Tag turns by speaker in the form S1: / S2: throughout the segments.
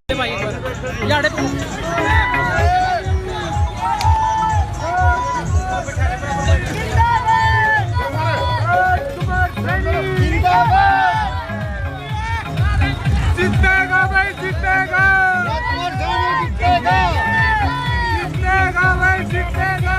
S1: जीतेगा भाई, जीतेगा, जीतेगा, जीतेगा भाई, जीतेगा।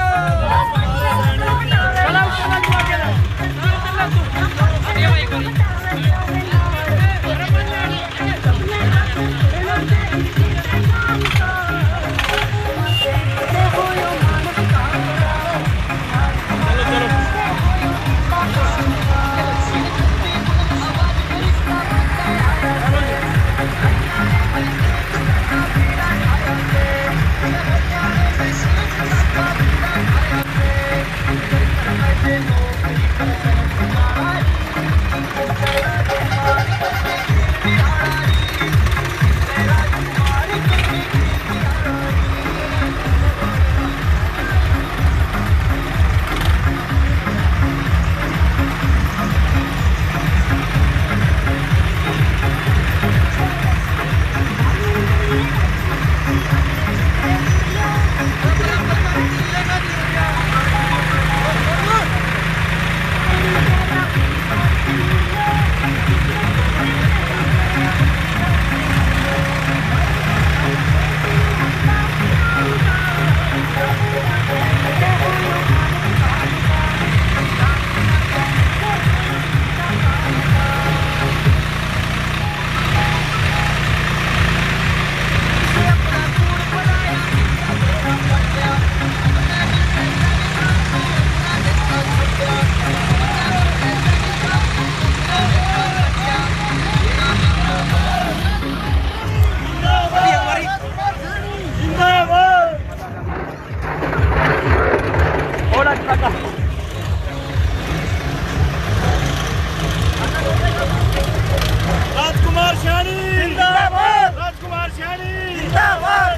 S1: राजकुमार सैनी जिंदाबाद, राजकुमार सैनी जिंदाबाद।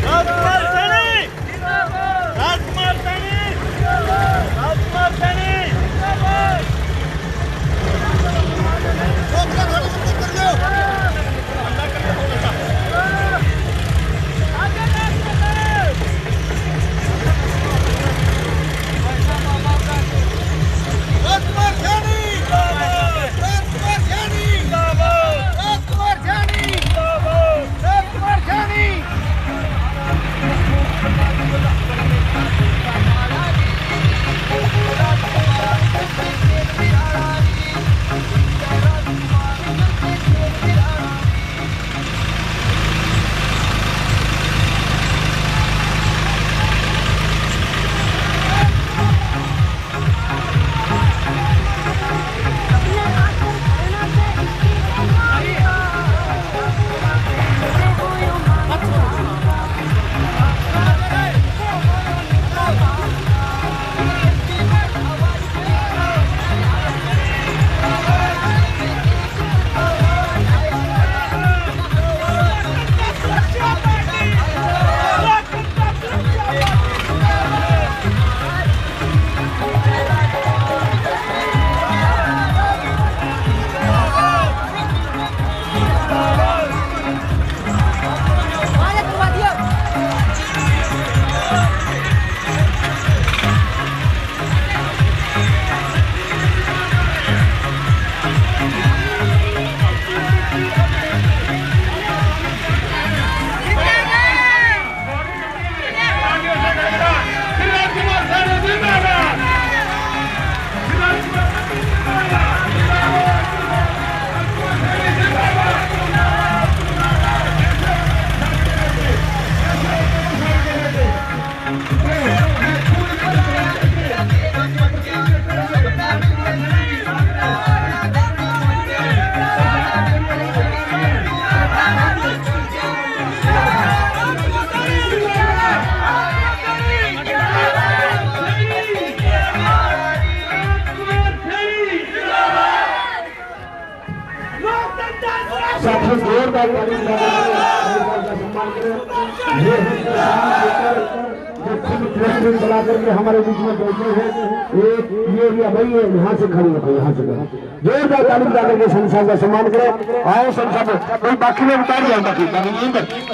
S1: राजकुमार सैनी जिंदाबाद, राजकुमार सैनी जिंदाबाद, राजकुमार सैनी जिंदाबाद।
S2: साथियों जोरदार ताली बजाकर सम्मान करें। ये ट्रैक्टर चला करके हमारे बीच में बैठे हैं। ये भाई यहाँ से खड़ी है, यहाँ से जोरदार ताली बजा करके संसार का सम्मान करें। आओ संसार कोई बाकी में उतार जाओ, बाकी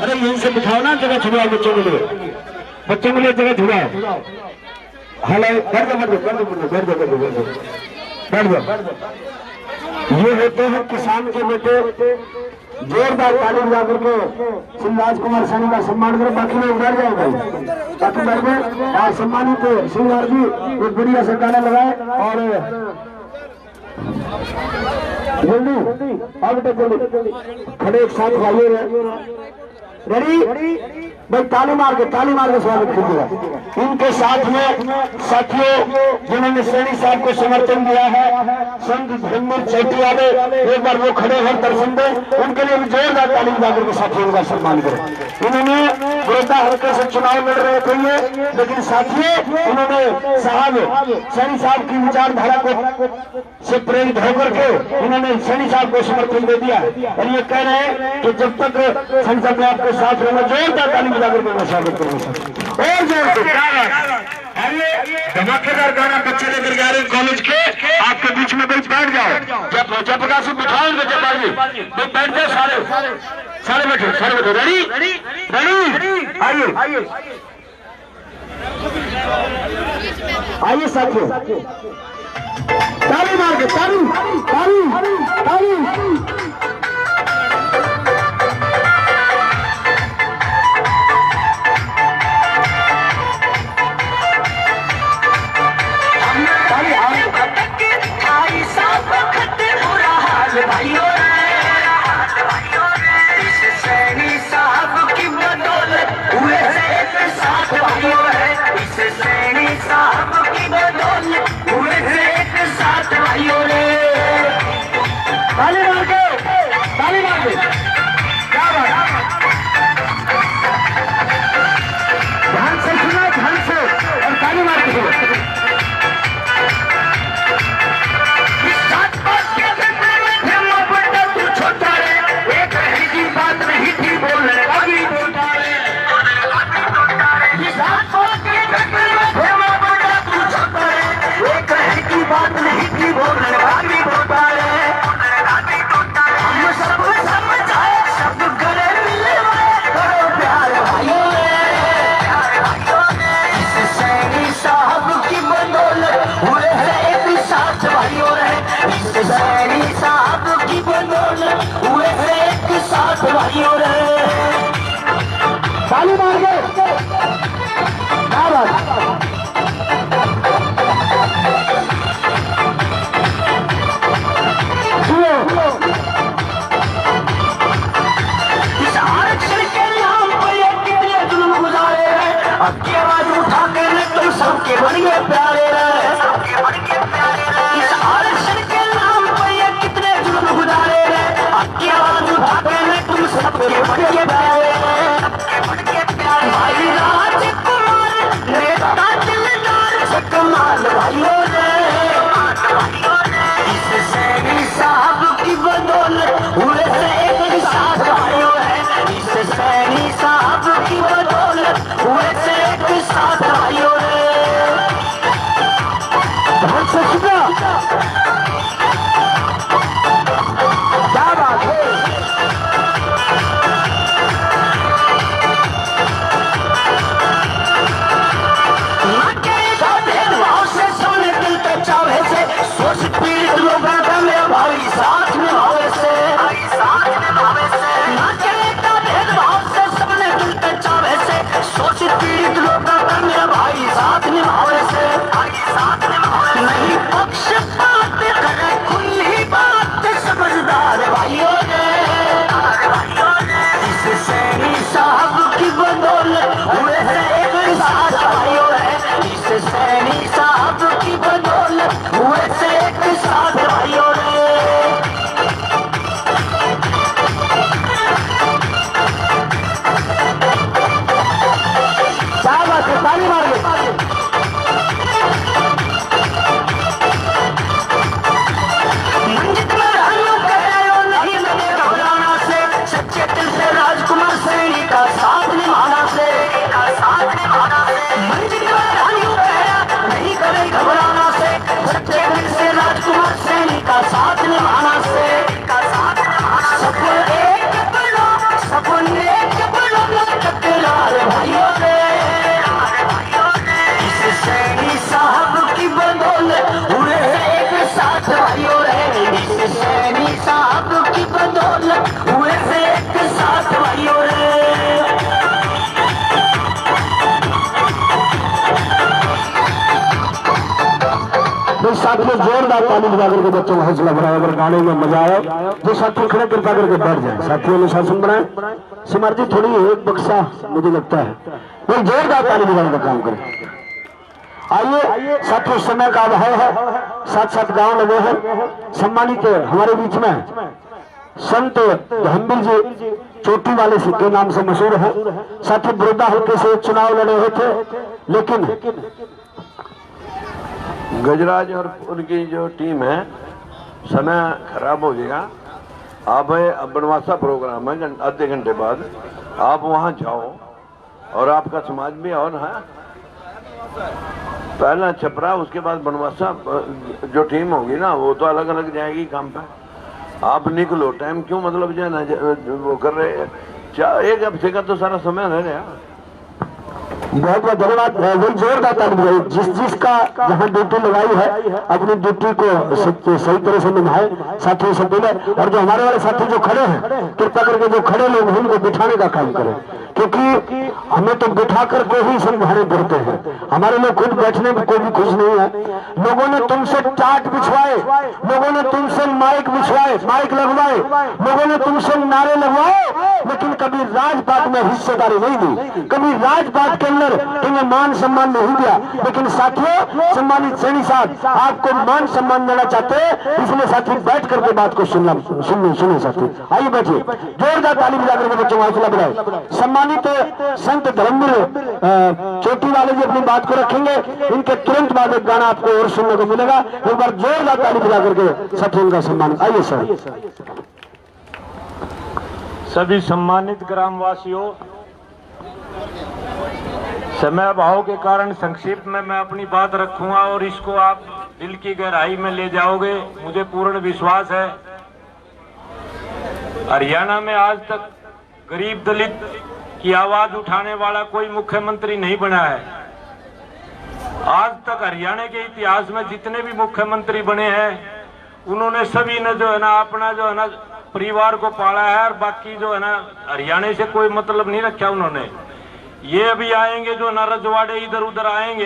S2: अरे यहीं से बिठाओ ना, जगह छुड़ाओ बच्चों के लिए, बच्चों के लिए जगह छुड़ाओ। हेलो बैठ जाओ। ये होते हैं किसान के बेटे। जोरदार ताली बजा करके श्री राजकुमार सैनी का सम्मान करें। बाकी लोग उधर जाए भाई, बाकी बैठ गए। और सम्मानित श्रीवार जी एक बढ़िया से गाना लगाए और जल्दी अब तक जल्दी खड़े एक साथ आइए। रेडी भाई, ताली मार के स्वागत कीजिएगा। इनके साथ में साथियों जिन्होंने सैनी साहब को समर्थन दिया है, संत धर्मवीर चैटी वाले, एक बार वो खड़े हैं दर्शन दें, उनके लिए भी जोरदार ताली बजा करके साथियों का सम्मान करें। इन्होंने गोरदा हल्के से चुनाव लड़ रहे थे, लेकिन साथियों इन्होंने साहब सैनी साहब की विचारधारा को से प्रेरित होकर के इन्होंने सैनी साहब को समर्थन दे दिया और ये कह रहे हैं कि जब तक सैनी साहब ने आपके साथ रहना, जोरदार ताली बजा करके मैं स्वागत करूंगा। और जोर से धमाकेदार गाना बच्चे लेकर जा रहे हैं कॉलेज के, आपके बीच में बैठ जाओ। जब प्रकाश से बिठाएंगे जब बैठ जाओ, सारे बैठो। रेडी आइए साथियों, ताली मार के ताली। ताली मार के क्या बात। इस आरक्षण के नाम पर ये कितने जुल्म गुजारे हैं, अब की आवाज उठा के तुम सबके बड़े प्यारे हैं। इस आरक्षण के नाम पर ये कितने जुल्म गुजारे हैं, अब की आवाज उठा के तुम सबके बड़े प्यारे हैं। भाई राजकुमार नेता दिलदार कमाल भाइयों ने, इस सैनी साहब की बदौलत हुए थे एक साथ भाइयों है। इस सैनी साहब की बदौलत हुए थे एक साथ भाइयों ने। बहुत शुक्रिया, क्या बात है। पीड़ित लोगों का मेरा भाई साथ निभावे से, ना चलेगा भेदभाव से, सबने दिल पे चावे से, शोषित पीड़ित लोगों का मेरा भाई साथ निभावे से, नहीं पक्षपात करे खुली बात समझदार भाइयों ने। इस सैनी साहब की बदौलत हुए हैं एक साथ भाइयों है। इस सैनी साहब की बदौलत हुए से एक साथ भाइयों ने। क्या बात है, ताली मार लो। मंजिल में रहने का नहीं लगे घबराना से, सच्चे दिल से राजकुमार सैनी का साथ निभाना से, मंजिल का साथ निभाना से सपन एक बनो, सपन एक बनो टकरार भाइयों ने। इस सैनी साहब की बदौलत हुए एक साथ भाइयों रे। इस सैनी साहब की बदौलत हुए एक साथ भाइयों रे। साथियों जोरदार ताली बजा करके बच्चों को हौसला बढ़ाया। अगर गाने में मजा आया जो साथी खड़े कृपा करके बैठ जाए। साथियों ने शासन बनाए सिमर जी थोड़ी एक बक्सा मुझे लगता है वो जोरदार ताली बजाने का काम करें। आइए साथियों समय का अभाव है, साथ साथ गाँव लगे हैं। सम्मानित हमारे बीच में संत धम्बिल जी चोटी वाले के नाम से मशहूर है। साथी बड़ौदा हल्के से चुनाव लड़े हुए थे लेकिन
S3: गजराज और उनकी जो टीम है समय खराब हो गया। आप बनवासा प्रोग्राम है आधे घंटे बाद, आप वहां जाओ और आपका समाज भी और है। पहला छपरा उसके बाद बनवासा जो टीम होगी ना वो तो अलग अलग जाएगी काम पे। आप निकलो टाइम क्यों मतलब जो है ना वो कर रहे एक हफ्ते का तो सारा समय रह गया।
S2: बहुत बहुत धन्यवाद। वही जोरदार ताली जिसका जहाँ ड्यूटी लगाई है अपनी ड्यूटी को सही तरह से निभाए। साथियों से बोले और जो हमारे वाले साथी जो खड़े हैं कृपा करके जो खड़े लोग हैं उनको बिठाने का काम करें क्योंकि हमें तो बिठा करके ही संभालने पड़ते हैं। हमारे लोग खुद बैठने में कोई भी खुश नहीं है। लोगों ने तुमसे टाट बिछवाए, लोगों ने तुमसे माइक बिछवाए, माइक लगवाए, लोगों ने तुमसे नारे लगवाए लेकिन कभी राजपाट में हिस्सेदारी नहीं दी, कभी राजपाट के अंदर तुम्हें मान सम्मान नहीं दिया। लेकिन साथियों सम्मानित सैनी साहब आपको मान सम्मान देना चाहते हैं इसलिए साथी बैठ करके बात को सुने साथी। आइए बैठिए जोरदार ताली बजा करके बच्चों को हौसला बढ़ाए। सम्मानित संत धर्मवीर चोटी वाले जी अपनी बात को रखेंगे। इनके तुरंत बाद एक गाना आपको और सुनने को मिलेगा। एक बार जोरदार ताली बजा करके साथी उनका सम्मान। आइए सर।
S1: सभी सम्मानित ग्रामवासियों, समय अभाव के कारण संक्षिप्त में मैं अपनी बात रखूंगा और इसको आप दिल की गहराई में ले जाओगे मुझे पूर्ण विश्वास है। हरियाणा में आज तक गरीब दलित की आवाज उठाने वाला कोई मुख्यमंत्री नहीं बना है। आज तक हरियाणा के इतिहास में जितने भी मुख्यमंत्री बने हैं उन्होंने सभी ने जो है ना अपना जो है ना परिवार को पाला है और बाकी जो है ना हरियाणा से कोई मतलब नहीं रखा उन्होंने। ये अभी आएंगे जो ना रजवाड़े इधर उधर आएंगे,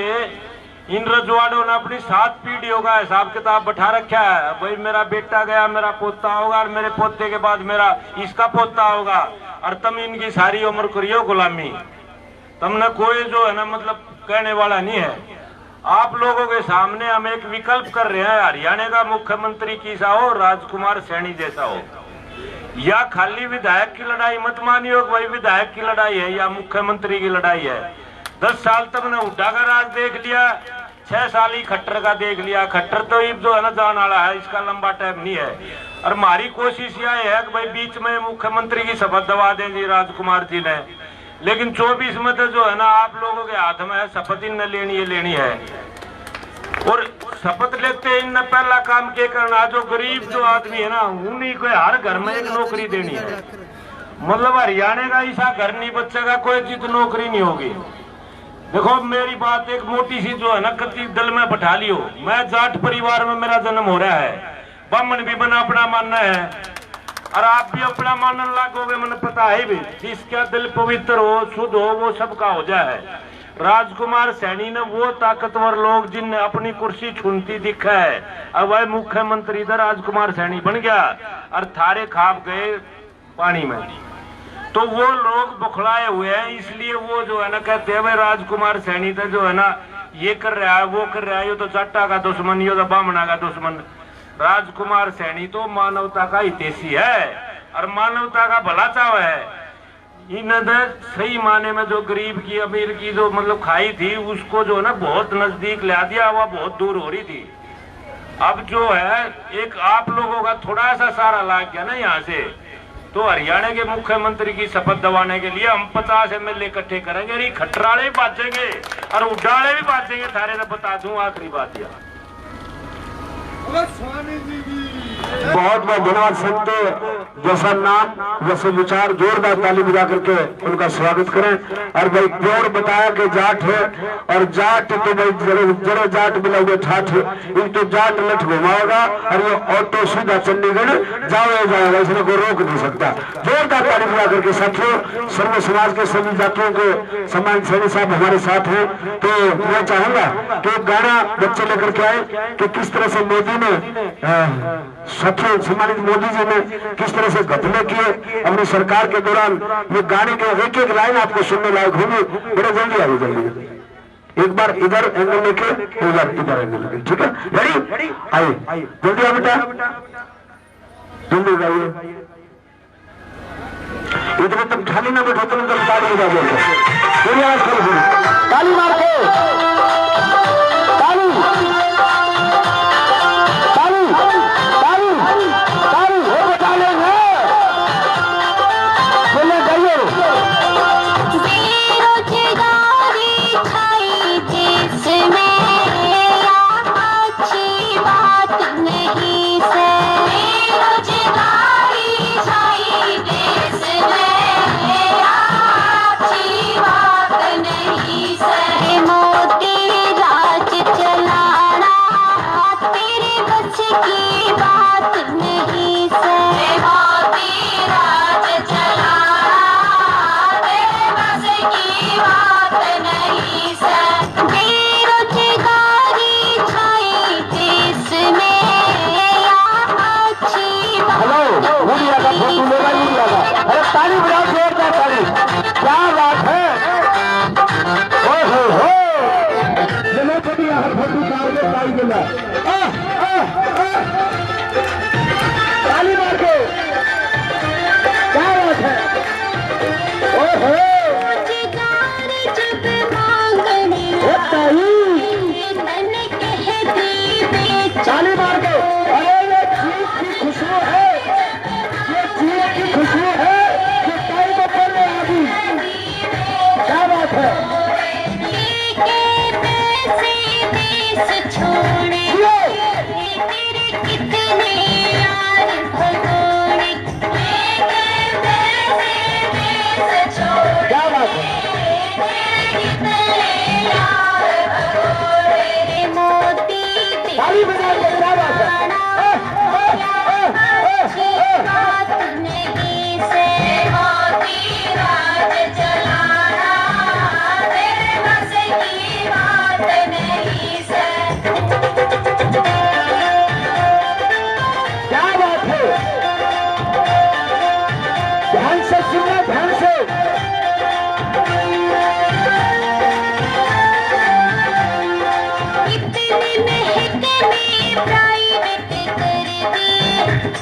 S1: इन रजवाड़ों ने अपनी 7 पीढ़ियों का हिसाब किताब बैठा रखा है। भाई मेरा बेटा गया मेरा पोता होगा और मेरे पोते के बाद मेरा इसका पोता होगा और तुम इनकी सारी उम्र करियो गुलामी। तुमने कोई जो है ना मतलब कहने वाला नहीं है। आप लोगों के सामने हम एक विकल्प कर रहे हैं, हरियाणा का मुख्यमंत्री किसा हो, राजकुमार सैनी जैसा हो या खाली विधायक की लड़ाई मत मानियो भाई विधायक की लड़ाई है या मुख्यमंत्री की लड़ाई है। 10 साल तक ने हुड्डा का राज देख लिया, 6 साल ही खट्टर का देख लिया। खट्टर तो ये जो है ना जान वाला है, इसका लंबा टाइम नहीं है। और हमारी कोशिश यह है कि भाई बीच में मुख्यमंत्री की शपथ दबा दें जी राजकुमार जी ने, लेकिन 24 में तो जो है ना आप लोगों के हाथ में है, शपथ इन लेनी है। और शपथ लेते इनने पहला काम क्या करना, जो गरीब जो आदमी है ना उन्हीं को हर घर में एक नौकरी देनी है। मतलब हरियाणा का ऐसा घर नहीं बचेगा कोई चीज नौकरी नहीं होगी। देखो मेरी बात एक मोटी सी जो है ना कति दिल में बैठा लियो। मैं जाट परिवार में मेरा जन्म हो रहा है, ब्राह्मण भी बना अपना मानना है और आप भी अपना मानने लागोगे, मैंने पता है भी। जिसका दिल पवित्र हो शुद्ध हो वो सबका हो जाए। राजकुमार सैनी ने वो ताकतवर लोग जिनने अपनी कुर्सी छूनती दिखा है, अब वह मुख्यमंत्री था राजकुमार सैनी बन गया और थारे खाप गए पानी में। तो वो लोग बुखलाए हुए हैं, इसलिए वो जो है ना कहते हैं भाई राजकुमार सैनी तो जो है ना ये कर रहा है वो कर रहा है, ये तो जाटा का दुश्मन, ये तो बामना का दुश्मन। राजकुमार सैनी तो मानवता का हितैषी है और मानवता का भला चाव है। इन्होंने सही माने में जो गरीब की अमीर की जो मतलब खाई थी उसको जो है ना बहुत नजदीक ला दिया, वह बहुत दूर हो रही थी। अब जो है एक आप लोगों का थोड़ा सा सारा लाग गया ना यहाँ से, तो हरियाणा के मुख्यमंत्री की शपथ दिवाने के लिए हम 50 MLA इकट्ठे करेंगे। खट्टराले भी बाजेंगे और उड्डाले भी बाजेंगे, सारे ने बता दूं। आखिरी बात यह स्वामी जी
S2: बहुत बहुत धन्यवाद सबको। जैसा नाम वैसे विचार, जोरदार ताली बजा करके उनका स्वागत करें। और भाई प्योर बताया कि जाट है, और जाट तो भाई जरो जाट मिला हुआ ठाठ, इन तो जाट लठ घुमाओगा और ये ऑटो सीधा चंडीगढ़ जाएगा, इसमें कोई रोक नहीं सकता। जोरदार ताली बजा करके साथियों, सर्व समाज के सभी जातियों के सम्मान सैनी साहब हमारे साथ हैं। तो मैं चाहूंगा कि एक गाना बच्चे लेकर के आए कि किस तरह से मोदी ने साथियों, सम्मानित मोदी जी ने किस तरह से घपले किए अपनी सरकार के दौरान। ये गाने के एक एक लाइन आपको सुनने लायक होगी। बड़ा जल्दी आइए, जल्दी एक बार इधर एंगल लेके, इधर एंगल लेके, ठीक है? रेडी, आइए जल्दी आओ बेटा, जल्दी गाइए। इधर तुम खाली ना बैठो, तुम ताली बजा दो, ताली मार के, ताली ताली ताली ताली हो बता लेंगे, बोले गाइए।
S4: बेरोजगारी छाई जिसमें अच्छी बात नहीं से, बेरोजगारी छाई जिसमें अच्छी बात नहीं से, मोदी राज चलाना तेरे बस की बात नहीं से, मोदी राज चलाना तेरे बस की बात नहीं से, बेरोजगारी छाई जिसमें अच्छी बात
S2: मीडिया का फोटो लेगा, मीडिया का, अरे ताली बजाओ, जोरदार ताली, क्या बात है। हो चलो कभी हर फोटो कार के ताली देना, ताली मार के, क्या बात है। ओहो
S4: रोजगार जब मांगने मन कहती बेच,
S2: ताली मार के, अरे ये जीत की खुशबू है, ये जीत की खुशबू है, ये ताली को पढ़ने लगी, क्या बात है।
S4: लेके पैसे देश छोड़े, तेरे कितने यार भगोड़े, लेके पैसे देश छोड़े,
S2: क्या बात है।
S4: तेरे कितने यार भगोड़े, मोदी
S2: ताली बजा के, क्या बात है।
S4: अच्छी बात नहीं से, मोदी राज चलाना तेरे बस की बात नहीं से,
S2: क्या बात है। ध्यान से सुनो, ध्यान से।
S4: इतने महकमे प्राइवेट कर दी,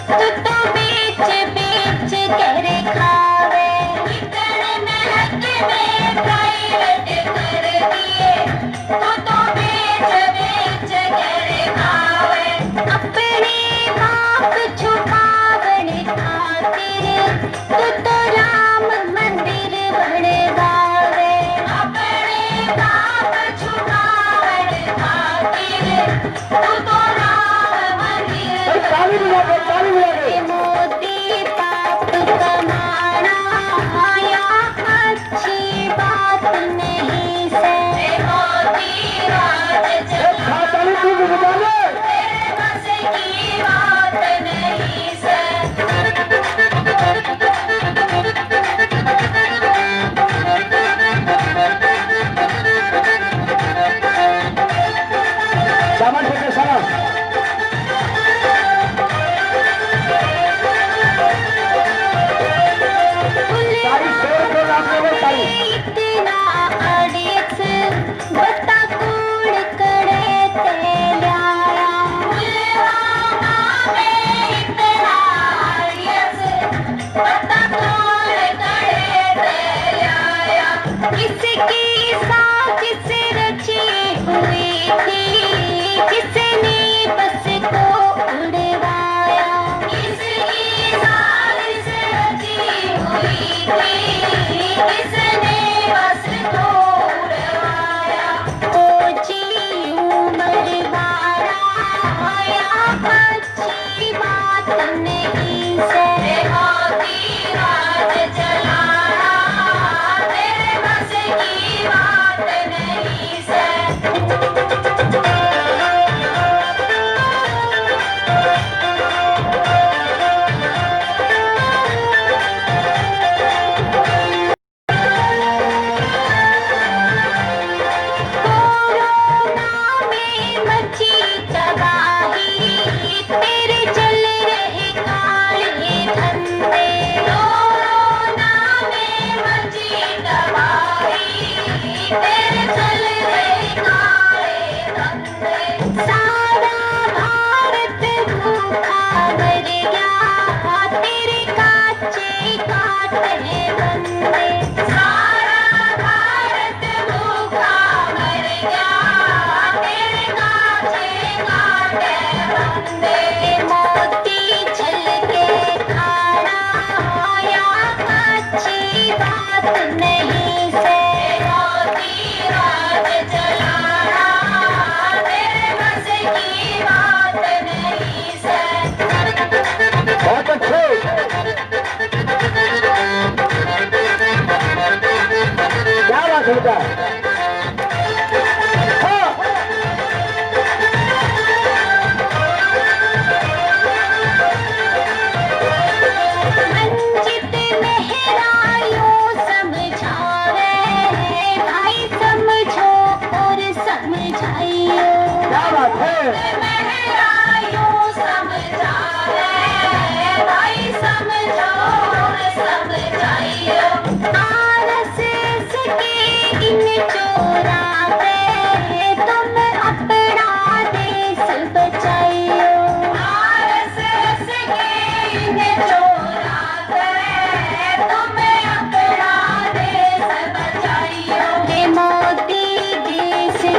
S4: तो बेच बेच कर खावे, इतने महकमे प्राइवेट कर दिए, तो बेच बेच कर खावे, अपने बाप छुपावन खातिर तो राम मंदिर बनवावे, अपने बाप छुपावन खातिर तो राम मंदिर
S2: ताली बजा के, ताली बजा के।
S4: मोदी पाप कमाना आया अच्छी बात नहीं से, मोदी राज चलाना
S2: ताली तू भी बजा ले।
S4: तेरे बस की बात नहीं से,
S2: सामान फेंके, सामान। ताली शेर के नाम पे ताली।
S4: इतना अड़िस बता कौन करे ते ल्याया, इतना अड़िस बता कौन करे ते ल्याया, किसकी साजिश रची हुई थी, किसने बस को उड़वाया, किसकी साजिश रची हुई थी, किसने बस को उड़वाया, ऊंची उम्र वाला आया अच्छी बात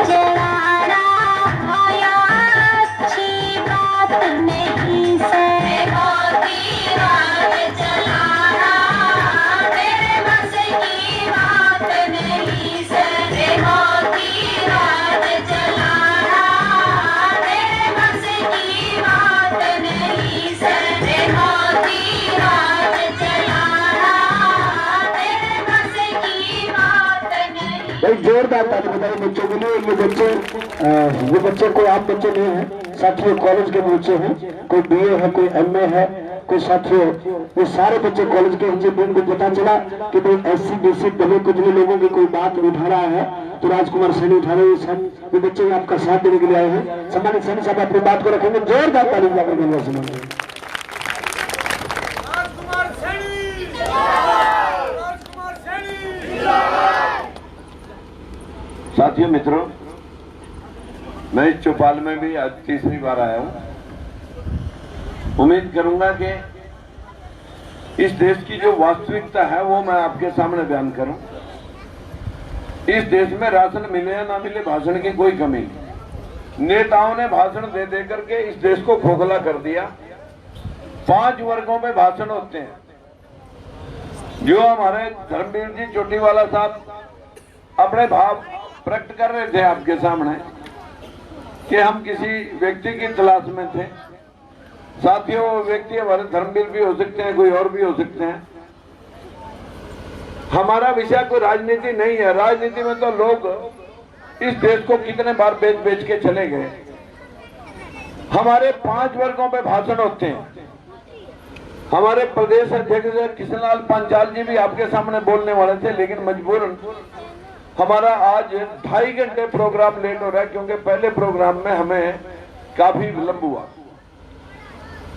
S4: जलाना आया अच्छी बात नहीं से मोती राज जलाना मेरे बस की बात नहीं से मोती राज जलाना मेरे बस की बात नहीं से मोती राज जलाना मेरे बस की बात नहीं।
S2: भाई जोरदार ताली बजाइए बच्चों के लिए। ये बच्चे कोई आम बच्चे नहीं है साथियों, कॉलेज के बच्चे हैं, कोई बीए है, कोई एमए है, कोई साथियों ये सारे बच्चे कॉलेज के हैं। जब इनको पता चला कि भाई एससी बीसी दलित कुछ भी लोगों की कोई बात उठा रहा है तो राजकुमार सैनी उठा रहे हैं। ये बच्चे आपका साथ देने के लिए आए हैं। सम्मानित सैनी साहब अपनी बात को रखेंगे, जोरदार ताली बजाएंगे।
S3: साथियों मित्रों, मैं इस चौपाल में भी आज तीसरी बार आया हूं। उम्मीद करूंगा कि इस देश की जो वास्तविकता है वो मैं आपके सामने बयान करूं। इस देश में राशन मिले या ना मिले, भाषण की कोई कमी नहीं। नेताओं ने भाषण दे दे करके इस देश को खोखला कर दिया। 5 वर्गों में भाषण होते हैं। जो हमारे धर्मवीर जी चोटीवाला साहब अपने भाव प्रकट कर रहे थे आपके सामने कि हम किसी व्यक्ति की तलाश में थे। साथियों, वो व्यक्ति हमारे धर्मवीर भी हो सकते हैं, कोई और भी हो सकते हैं। हमारा विषय कोई राजनीति नहीं है। राजनीति में तो लोग इस देश को कितने बार बेच बेच के चले गए। हमारे 5 वर्गों पे भाषण होते हैं। हमारे प्रदेश अध्यक्ष किशनलाल पांचाल जी भी आपके सामने बोलने वाले थे, लेकिन मजबूरन हमारा आज 2.5 घंटे प्रोग्राम लेट हो रहा है, क्योंकि पहले प्रोग्राम में हमें काफी विलंब हुआ।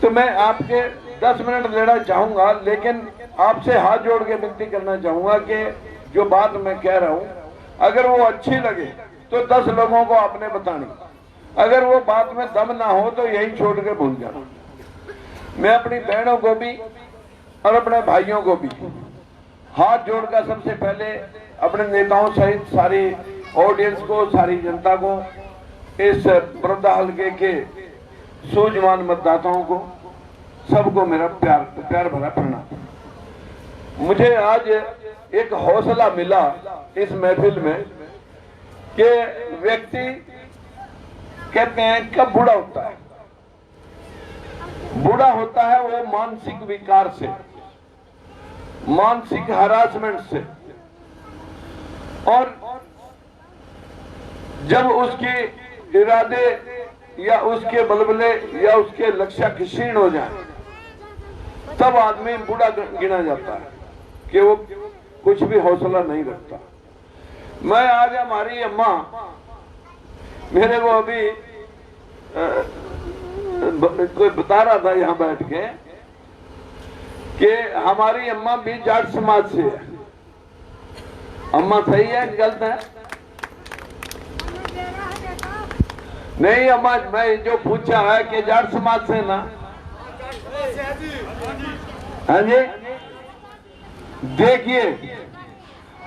S3: तो मैं आपके 10 मिनट लेना चाहूंगा, लेकिन आपसे हाथ जोड़ के विनती करना चाहूंगा कि जो बात मैं कह रहा हूं अगर वो अच्छी लगे तो 10 लोगों को आपने बतानी। अगर वो बात में दम ना हो तो यही छोड़ के भूल जाना। मैं अपनी बहनों को भी और अपने भाइयों को भी हाथ जोड़कर सबसे पहले अपने नेताओं सहित सारी ऑडियंस को, सारी जनता को, इस बड़ौदा हल्के के सूझवान मतदाताओं को, सबको मेरा प्यार भरा प्रणाम। मुझे आज एक हौसला मिला इस महफिल में कि व्यक्ति कहते हैं कब बूढ़ा होता है। बूढ़ा होता है वो मानसिक विकार से, मानसिक हरासमेंट से, और जब उसके इरादे या उसके बलबले या उसके लक्ष्य क्षीण हो जाए तब आदमी बूढ़ा गिना जाता है कि वो कुछ भी हौसला नहीं रखता। मैं आज हमारी अम्मा, मेरे को अभी कोई बता रहा था यहाँ बैठ के कि हमारी अम्मा भी जाट समाज से है। अम्मा सही है कि गलत है? नहीं अम्मा, मैं जो पूछा है कि जाट समाज से ना? हाँ जी, देखिए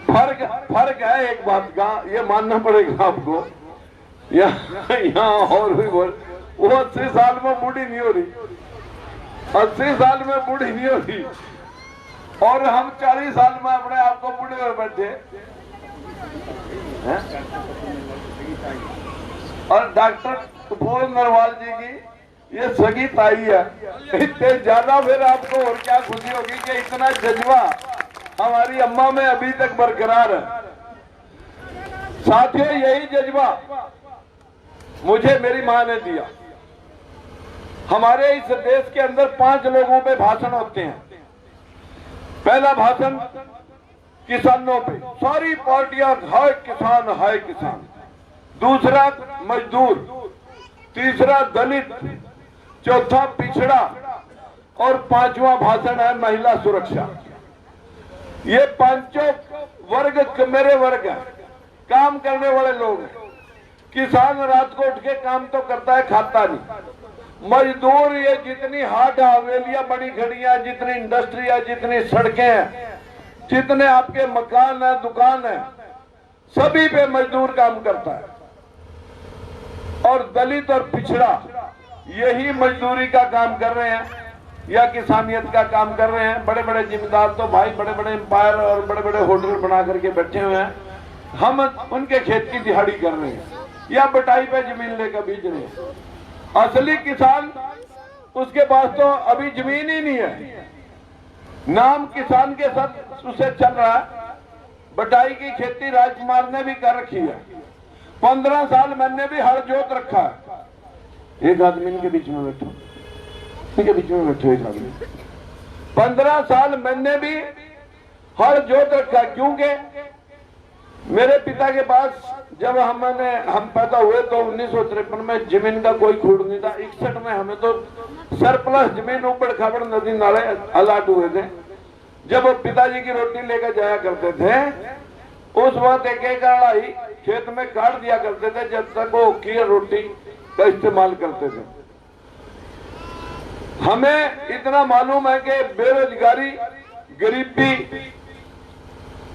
S3: फर्क है एक बात का, ये मानना पड़ेगा आपको। यहाँ और भी बोल, वो 80 साल में बूढ़ी नहीं हो रही, 80 साल में बूढ़ी नहीं हो रही, और हम 40 साल में अपने आप को बूढ़े में बैठे। और डॉक्टर कपूर नरवाल जी की ये सगी ताई है। इतने ज्यादा फिर आपको और क्या खुशी होगी कि इतना जज्बा हमारी अम्मा में अभी तक बरकरार है। साथियों, यही जज्बा मुझे मेरी मां ने दिया। हमारे इस देश के अंदर 5 लोगों पे भाषण होते हैं। पहला भाषण किसानों पे, सारी पार्टियां हाय किसान हाय किसान। दूसरा मजदूर, तीसरा दलित, चौथा पिछड़ा, और 5वां भाषण है महिला सुरक्षा। ये 5 वर्ग मेरे वर्ग है, काम करने वाले लोग हैं। किसान रात को उठ के काम तो करता है, खाता नहीं। मजदूर, ये जितनी हाट हवेलियां बड़ी खड़ी है, जितनी इंडस्ट्री है, जितनी सड़कें हैं, जितने आपके मकान है, दुकान है, सभी पे मजदूर काम करता है। और दलित और पिछड़ा यही मजदूरी का काम कर रहे हैं या किसानियत का काम कर रहे हैं। बड़े बड़े जिम्मेदार तो भाई बड़े बड़े एम्पायर और बड़े बड़े होटल बना करके बैठे हुए हैं, हम उनके खेत की दिहाड़ी कर रहे हैं या बटाई पे जमीन लेकर बीज रहे हैं। असली किसान उसके पास तो अभी जमीन ही नहीं है, नाम किसान के साथ उसे चल रहा है। बटाई की खेती राजकुमार ने भी कर रखी है, 15 साल मैंने भी हर जोत रखा है। एक आदमी इनके बीच में बैठो, इनके बीच में बैठो एक आदमी। 15 साल मैंने भी हर जोत रखा, क्योंकि मेरे पिता के पास जब हम पैदा हुए तो 1953 में जमीन का कोई खूड़ नहीं था। 61 में हमें तो सरप्लस जमीन ऊपर खाबड़ नदी नाले अलाट हुए थे। जब वो पिताजी की रोटी लेकर जाया करते थे, उस वक्त एक एक अढ़ाई खेत में काट दिया करते थे जब तक वो की रोटी का इस्तेमाल करते थे। हमें इतना मालूम है कि बेरोजगारी, गरीबी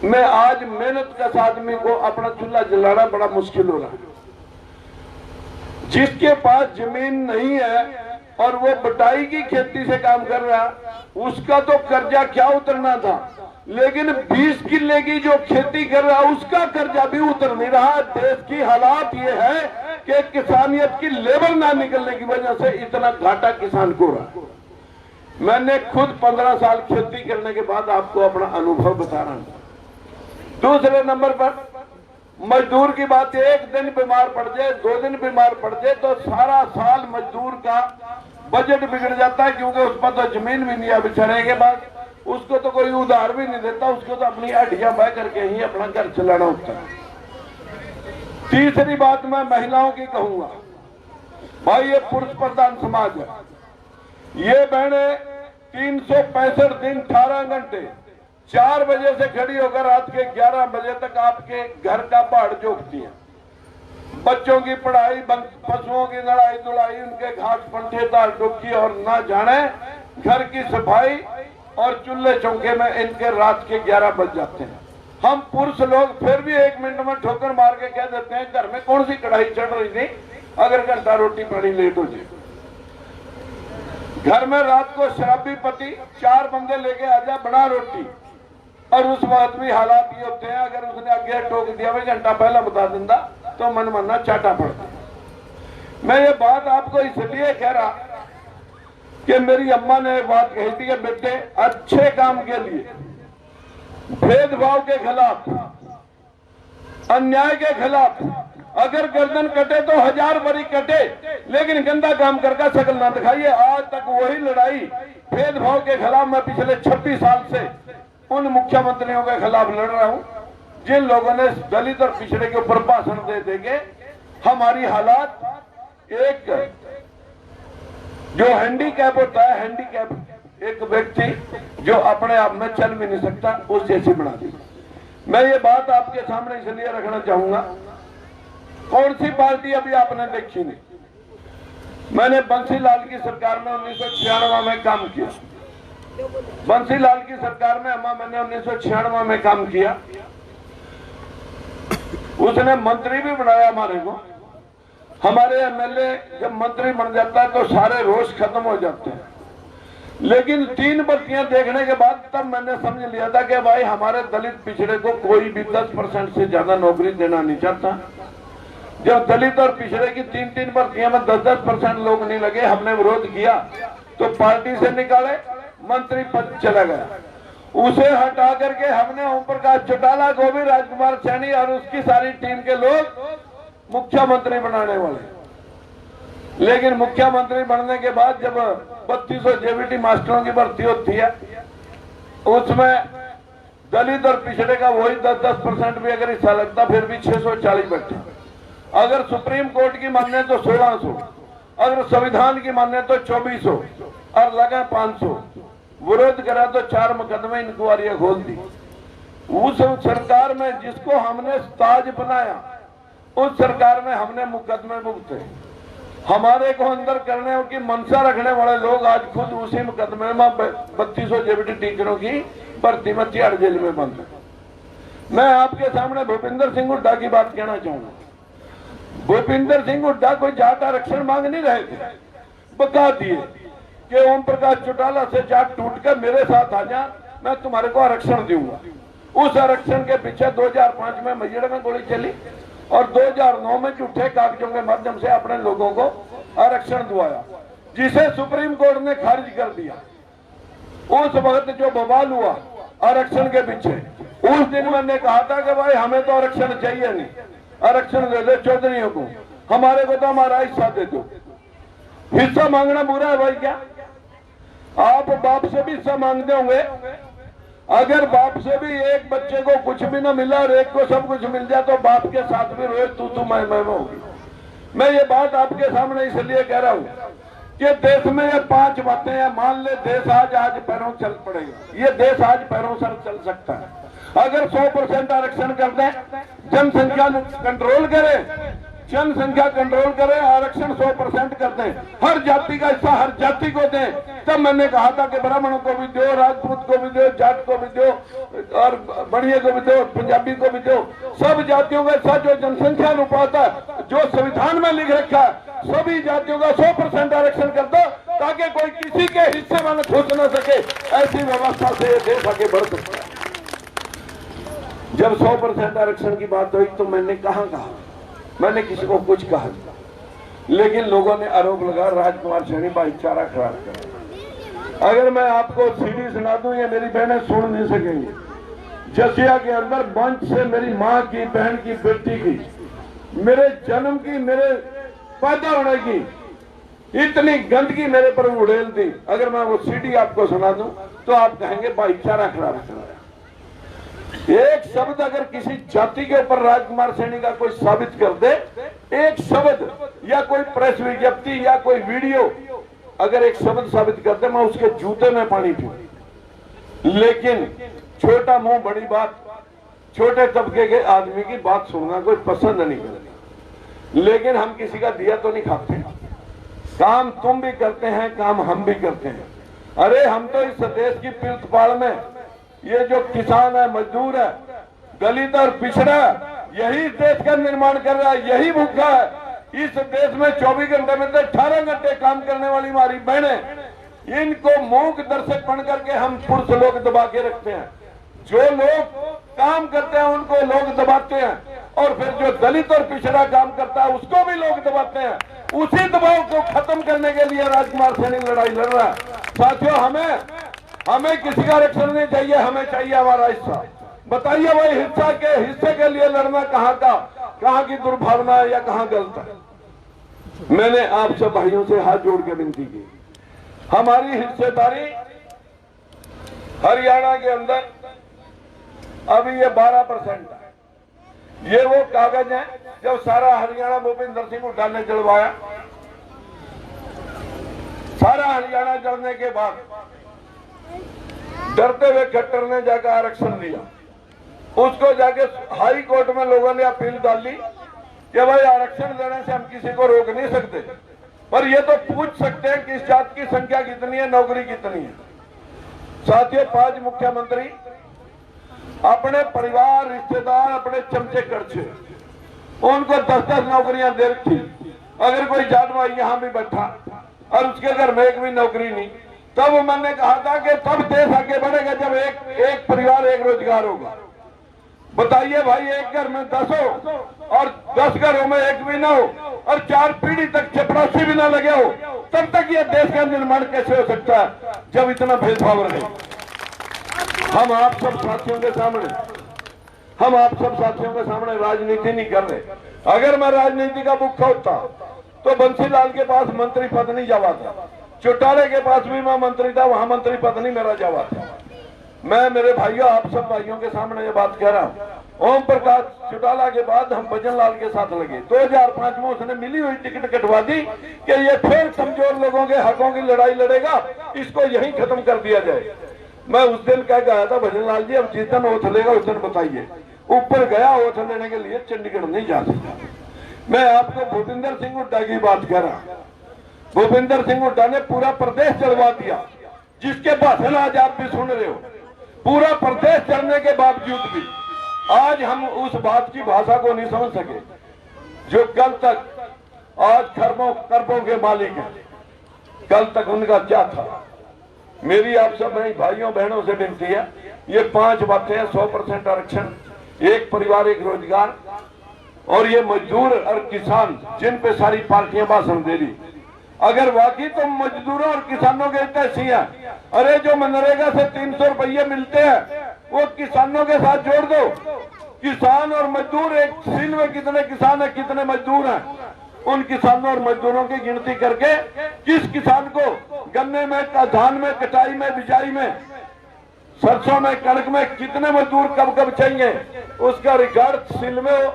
S3: में आज मेहनत का आदमी को अपना चूल्हा जलाना बड़ा मुश्किल हो रहा है। जिसके पास जमीन नहीं है और वो बटाई की खेती से काम कर रहा, उसका तो कर्जा क्या उतरना था, लेकिन 20 किले की जो खेती कर रहा उसका कर्जा भी उतर नहीं रहा। देश की हालात ये है कि किसानियत की लेबर ना निकलने की वजह से इतना घाटा किसान को रहा। मैंने खुद 15 साल खेती करने के बाद आपको अपना अनुभव बता रहा हूं। दूसरे नंबर पर मजदूर की बात, एक दिन बीमार पड़ जाए, 2 दिन बीमार पड़ जाए तो सारा साल मजदूर का बजट बिगड़ जाता है, क्योंकि उस पर तो जमीन भी नहीं है बिछड़ने के बाद, उसको तो कोई उधार भी नहीं देता, उसको तो अपनी हड्डियां बह करके ही अपना घर चलाना होता है। तीसरी बात मैं महिलाओं की कहूंगा, भाई ये पुरुष प्रधान समाज है, ये बहने 365 दिन 18 घंटे 4 बजे से खड़ी होकर रात के 11 बजे तक आपके घर का पहाड़ जोकती है। बच्चों की पढ़ाई, पशुओं की लड़ाई धुलाई, उनके घास पंठे दाल डुबकी और ना जाने घर की सफाई और चूल्हे चौके में इनके रात के 11 बज जाते हैं। हम पुरुष लोग फिर भी 1 मिनट में ठोकर मार के कह देते हैं घर में कौन सी कढ़ाई चढ़ रही थी, अगर घंटा रोटी पानी लेट हो जाए। घर में रात को शराबी पति 4 बंदे लेके आजा बना रोटी, और उस वक्त भी हालात ये होते हैं, अगर उसने आगे टोक दिया भाई घंटा पहला बता दिंदा तो मन मानना चाटा पड़ता। मैं ये बात आपको इसलिए कह रहा कि मेरी अम्मा ने बात कही थी कि बेटे अच्छे काम के लिए, भेदभाव के खिलाफ, अन्याय के खिलाफ अगर गर्दन कटे तो 1000 बरी कटे, लेकिन गंदा काम करके शकल ना दिखाइए। आज तक वही लड़ाई भेदभाव के खिलाफ मैं पिछले 26 साल से उन मुख्यमंत्रियों के खिलाफ लड़ रहा हूं जिन लोगों ने दलित और पिछड़े के ऊपर भाषण दे देंगे। हमारी हालात एक जो हैंडीकैप होता है, हैंडीकैप एक व्यक्ति जो अपने आप में चल भी नहीं सकता, उस जैसी बना दी। मैं ये बात आपके सामने इसलिए रखना चाहूंगा, कौन सी पार्टी अभी आपने देखी नहीं। मैंने बंसीलाल की सरकार में 1996 में काम किया। बंसीलाल की सरकार में मैंने 1996 में काम किया। उसने मंत्री भी बनाया हमारे को। हमारे एमएलए जब मंत्री बन जाता है तो सारे रोष खत्म हो जाते हैं, लेकिन 3 भर्तियां देखने के बाद तब मैंने समझ लिया था कि भाई हमारे दलित पिछड़े को कोई भी 10% से ज्यादा नौकरी देना नहीं चाहता। जब दलित और पिछड़े की 3-3 भर्तियां में 10-10% लोग नहीं लगे, हमने विरोध किया तो पार्टी से निकाले, मंत्री पद चला गया। उसे हटा करके हमने ओम प्रकाश चौटाला को भी राजकुमार सैनी और उसकी सारी टीम के लोग मुख्यमंत्री बनाने वाले। लेकिन मुख्यमंत्री बनने के बाद जब 3200 जेबीटी मास्टरों की भर्ती होती है, उसमें दलित और पिछड़े का वही 10% भी अगर हिस्सा लगता फिर भी 640 बैठे। अगर सुप्रीम कोर्ट की माने तो 1600, अगर संविधान की माने तो 2400 और लगा 500। विरोध करा तो 4 मुकदमे इंक्वायरियां खोल दी। उस सरकार में जिसको हमने ताज बनाया, उस सरकार में हमने मुकदमे भुगते। हमारे को अंदर करने की मंशा रखने वाले लोग आज खुद उसी मुकदमे में 3200 जेबीटी टीचरों की भर्ती में तिहाड़ जेल में बंद है। मैं आपके सामने भूपेंद्र सिंह हुड्डा की बात कहना चाहूंगा। भूपिंदर सिंह हुड्डा कोई जाट आरक्षण मांग नहीं रहे थे, बता दिए कि ओम प्रकाश चौटाला से जाट टूट कर मेरे साथ आ जा, मैं तुम्हारे को आरक्षण दूंगा। उस आरक्षण के पीछे 2005 में मैहर में गोली चली और 2009 में झूठे कागजों के माध्यम से अपने लोगों को आरक्षण दिलाया, जिसे सुप्रीम कोर्ट ने खारिज कर दिया। उस वक्त जो बवाल हुआ आरक्षण के पीछे, उस दिन मैंने कहा था कि भाई हमें तो आरक्षण चाहिए नहीं, आरक्षण दे दो चौधरियों को, हमारे को तो हमारा हिस्सा दे दो। हिस्सा मांगना बुरा है भाई क्या? आप बाप से भी हिस्सा मांगते होंगे। अगर बाप से भी एक बच्चे को कुछ भी ना मिला और एक को सब कुछ मिल जाए तो बाप के साथ भी रोज तू मैं होगी। मैं ये बात आपके सामने इसलिए कह रहा हूं कि देश में ये 5 बातें हैं। मान ले देश आज पैरों चल पड़ेगा, ये देश आज पैरों से चल सकता है अगर 100% आरक्षण कर दें, जनसंख्या कंट्रोल करें, जनसंख्या कंट्रोल करें, आरक्षण 100% कर दें, हर जाति का हिस्सा हर जाति को दें। तब मैंने कहा था कि ब्राह्मणों को भी दो, राजपूत को भी दो, जाट को भी दो और बढ़िया को भी दो, पंजाबी को भी दो, सब जातियों का हिस्सा जो जनसंख्या अनुपात है जो संविधान में लिख रखा है, सभी जातियों का 100% आरक्षण कर दो ताकि कोई किसी के हिस्से में घुस न सके। ऐसी व्यवस्था से देश आगे बढ़ सकता है। जब 100% आरक्षण की बात हुई तो मैंने कहा मैंने किसी को कुछ कहा, लेकिन लोगों ने आरोप लगा राजकुमार सैनी भाईचारा खराब कर। अगर मैं आपको सीडी सुना दूं, ये मेरी बहनें सुन नहीं सकेंगे। जसिया के अंदर मंच से मेरी माँ की, बहन की, बेटी की, मेरे जन्म की, मेरे पैदा होने की इतनी गंदगी मेरे पर उड़ेल दी। अगर मैं वो सीडी आपको सुना दूं तो आप कहेंगे भाईचारा खराब कर रहा है। एक शब्द अगर किसी जाति के ऊपर राजकुमार सैनी का कोई साबित कर दे, एक शब्द या कोई प्रेस विज्ञप्ति या कोई वीडियो अगर एक शब्द साबित कर दे, मैं उसके जूते में पानी पीऊं। लेकिन छोटा मुंह बड़ी बात, छोटे तबके के आदमी की बात सुनना कोई पसंद नहीं करता। लेकिन हम किसी का दिया तो नहीं खाते, काम तुम भी करते हैं, काम हम भी करते हैं। अरे हम तो इस देश की पीठ पाड़ में ये जो किसान है, मजदूर है, दलित और पिछड़ा, यही देश का निर्माण कर रहा है, यही भूखा है। इस देश में 24 घंटे में 18 घंटे काम करने वाली हमारी बहनें, इनको मूक दर्शक बन करके हम पुरुष लोग दबा के रखते हैं। जो लोग काम करते हैं उनको लोग दबाते हैं और फिर जो दलित और पिछड़ा काम करता है उसको भी लोग दबाते हैं। उसी दबाव को खत्म करने के लिए राजकुमार सैनी लड़ाई लड़ रहा है। साथियों, हमें किसी का आरक्षण नहीं चाहिए, हमें चाहिए हमारा हिस्सा। बताइए भाई, हिस्से के लिए लड़ना कहाँ की दुर्भावना है या कहाँ गलत है? मैंने आप सब भाइयों से हाथ जोड़ के विनती की, हमारी हिस्सेदारी हरियाणा के अंदर अभी ये 12% है। ये वो कागज है जब सारा हरियाणा भूपिंदर सिंह हुड्डा ने जलवाया। सारा हरियाणा जलने के बाद डरते हुए खट्टर ने जाकर आरक्षण दिया। उसको जाके हाई कोर्ट में लोगों ने अपील डाल ली कि भाई आरक्षण देने से हम किसी को रोक नहीं सकते, पर ये तो पूछ सकते हैं कि इस जात की संख्या कितनी है, नौकरी कितनी है। साथियों, 5 मुख्यमंत्री अपने परिवार, रिश्तेदार, अपने चमचे खर्चे उनको 10-10 नौकरियां दे रखी। अगर कोई जाट भाई यहां भी बैठा और उसके घर में एक भी नौकरी नहीं, तब मैंने कहा था कि तब देश आगे बढ़ेगा जब एक परिवार एक रोजगार होगा। बताइए भाई, एक घर में 10 हो और 10 घरों में एक भी ना हो और 4 पीढ़ी तक चपरासी भी ना लगे हो, तब तक ये देश का निर्माण कैसे हो सकता है जब इतना भेदभाव रहे? हम आप सब साथियों के सामने राजनीति नहीं कर रहे। अगर मैं राजनीति का भूखा होता तो बंसीलाल के पास मंत्री पद नहीं जावा था, चौटाले के पास भी मैं मंत्री था, वहां मंत्री पद नहीं मेरा जावा था। मैं मेरे भाइयों, आप सब भाइयों के सामने ये बात कह रहा हूं। ओम प्रकाश चौटाला के बाद हम भजन लाल के साथ लगे। 2005 में उसने मिली हुई टिकट कटवा दी कि ये फिर कमजोर लोगों के हकों की लड़ाई लड़ेगा, इसको यहीं खत्म कर दिया जाए। मैं उस दिन कह गया था, भजन लाल जी अब जिस दिन ओथ लेगा उस दिन बताइए। ऊपर गया, ओथ लेने के लिए चंडीगढ़ नहीं जा सकता। मैं आपको भूपिंदर सिंह हुड्डा की बात कह रहा। भूपिंदर सिंह हुड्डा ने पूरा प्रदेश चढ़वा दिया, जिसके भाषण आज आप भी सुन रहे हो। पूरा प्रदेश चढ़ने के बावजूद भी आज हम उस बात की भाषा को नहीं समझ सके। जो कल तक आज खरबों खरबों के मालिक हैं, कल तक उनका क्या था। मेरी आप सब भाइयों बहनों से विनती है, ये 5 बातें हैं, 100% आरक्षण, एक परिवार एक रोजगार, और ये मजदूर और किसान जिन पे सारी पार्टियां भाषण दे रही, अगर वाकई तो मजदूरों और किसानों के हित ऐसी है, अरे जो मनरेगा से 300 रुपये मिलते हैं वो किसानों के साथ जोड़ दो। किसान और मजदूर एक सील में कितने किसान है, कितने मजदूर हैं, उन किसानों और मजदूरों की गिनती करके किस किसान को गन्ने में, धान में, कटाई में, बिजाई में, सरसों में, कणक में कितने मजदूर कब कब चाहिए, उसका रिकॉर्ड सील में हो,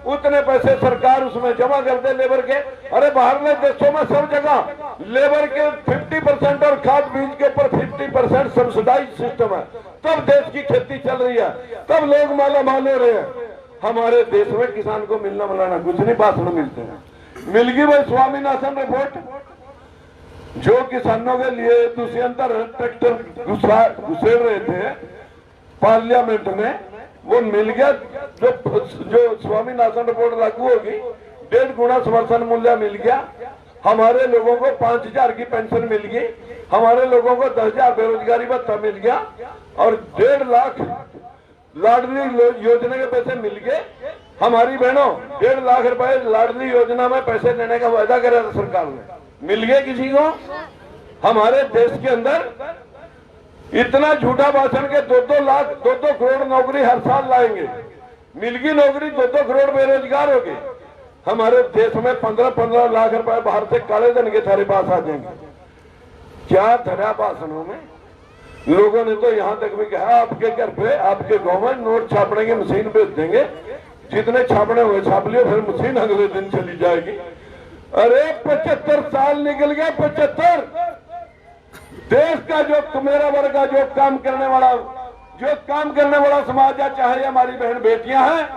S3: उतने पैसे सरकार उसमें जमा कर दे लेबर के। अरे बाहरले देशों में सब जगह लेबर के 50% और खाद बीज के ऊपर 50% सब्सिडाइज सिस्टम है, तब देश की खेती चल रही है, तब लोग माला माल हो रहे हैं। हमारे देश में किसान को मिलना मिलाना कुछ नहीं, भाषण मिलते हैं। मिल गई भाई स्वामीनाथन रिपोर्ट, जो किसानों के लिए दुष्यंतर ट्रैक्टर घुसेड़ रहे थे पार्लियामेंट में, वो मिल गया। जो स्वामीनाथन रिपोर्ट लागू होगी, 1.5 गुना समर्थन मूल्य मिल गया, हमारे लोगों को 5,000 की पेंशन मिल गई, हमारे लोगों को 10,000 बेरोजगारी भत्ता मिल गया, और 1.5 लाख लाडली योजना के पैसे मिल गए। हमारी बहनों 1.5 लाख रुपए लाडली योजना में पैसे देने का वायदा करा था सरकार ने, मिल गए किसी को? हमारे देश के अंदर इतना झूठा भाषण के 2-2 लाख 2-2 करोड़ नौकरी हर साल लाएंगे, मिल गई नौकरी, 2-2 करोड़ बेरोजगार हो गए। हमारे देश में 15-15 लाख रुपए बाहर से काले धन के थारे पास आ जाएंगे। क्या धरा भाषणों में? लोगों ने तो यहाँ तक भी कहा आपके घर पे, आपके गाँव में नोट छापने की मशीन भेज देंगे, जितने छापने हुए छाप लिए, फिर मशीन अगले दिन चली जाएगी। अरे 75 साल निकल गए, 75। देश का जो मेरा वर्ग का जो काम करने वाला समाज है, चाहे हमारी बहन बेटियां हैं,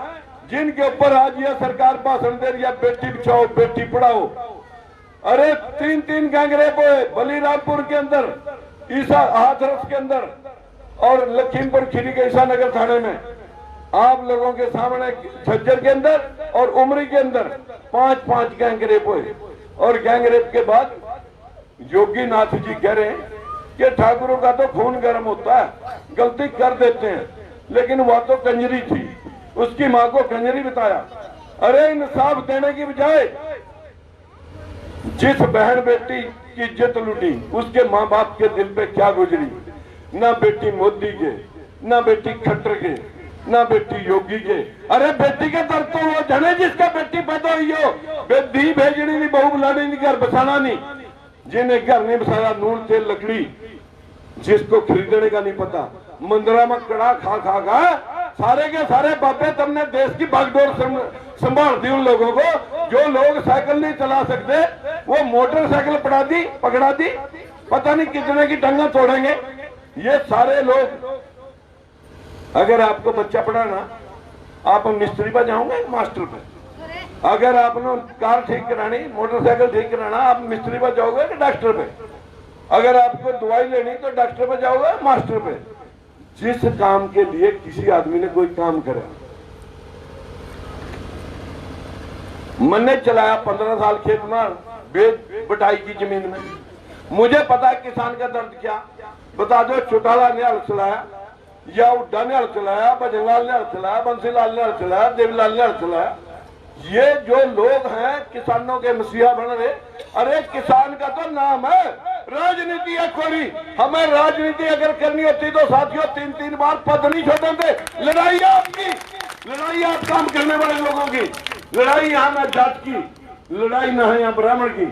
S3: जिनके ऊपर आज यह सरकार भाषण दे रही है, बेटी बचाओ बेटी पढ़ाओ। अरे 3 गैंगरेप हुए बलीरामपुर के अंदर, ईसा हाथरस के अंदर, और लखीमपुर खीरी के ईसा नगर थाने में, आप लोगों के सामने झज्जर के अंदर और उमरी के अंदर 5-5 गैंगरेप हुए। और गैंगरेप के बाद योगी नाथ जी कह रहे हैं कि ठाकुरों का तो खून गर्म होता है, गलती कर देते हैं, लेकिन वह तो कंजरी थी, उसकी मां को कंजरी बताया। अरे इंसाफ देने की बजाय जिस बहन बेटी की इज्जत लूटी, उसके माँ बाप के दिल पे क्या गुजरी? ना बेटी मोदी के, ना बेटी खट्टर के, ना बेटी योगी के। अरे बेटी के दर्द तो वो जने जिसका बेटी पैदा हुई हो, धी भेजनी नहीं, बहू बुलानी नहीं, घर बसाना नहीं, जिन्हें घर नहीं बसाया, नून तेल लकड़ी, जिसको खरीदने का नहीं पता, मंदिरा में कड़ा खा खा सारे के सारे बापे तुमने देश की बागडोर संभाल दी उन लोगों को। जो लोग साइकिल नहीं चला सकते वो मोटरसाइकिल पकड़ा दी, पता नहीं कितने की टंगा तोड़ेंगे ये सारे लोग। अगर आपको बच्चा पढ़ाना, आप मिस्त्री पर जाओगे मास्टर पे। अगर आपने कार ठीक करानी, मोटरसाइकिल ठीक कराना, आप मिस्त्री पर जाओगे कि डॉक्टर पे। अगर आपको दवाई लेनी तो डॉक्टर पे जाओगे मास्टर पे। जिस काम के लिए किसी आदमी ने कोई काम करा, मैंने चलाया 15 साल खेत में बटाई की जमीन में, मुझे पता है किसान का दर्द क्या। बता दो, चौटाला ने हल चलाया, या उड्डा ने हल चलाया, भजनलाल ने हल चलाया, बंसीलाल ने हल चलाया, देवीलाल ने हल चलाया। ये जो लोग हैं किसानों के मसीहा बन रहे, अरे किसान का तो नाम है राजनीति है खोरी। हमें राजनीति अगर करनी होती तो साथियों 3-3 बार पद नहीं छोड़ते थे। लड़ाई आपकी, लड़ाई आप काम करने वाले लोगों की, लड़ाई यहाँ ना जात की, लड़ाई ना है यहाँ ब्राह्मण की,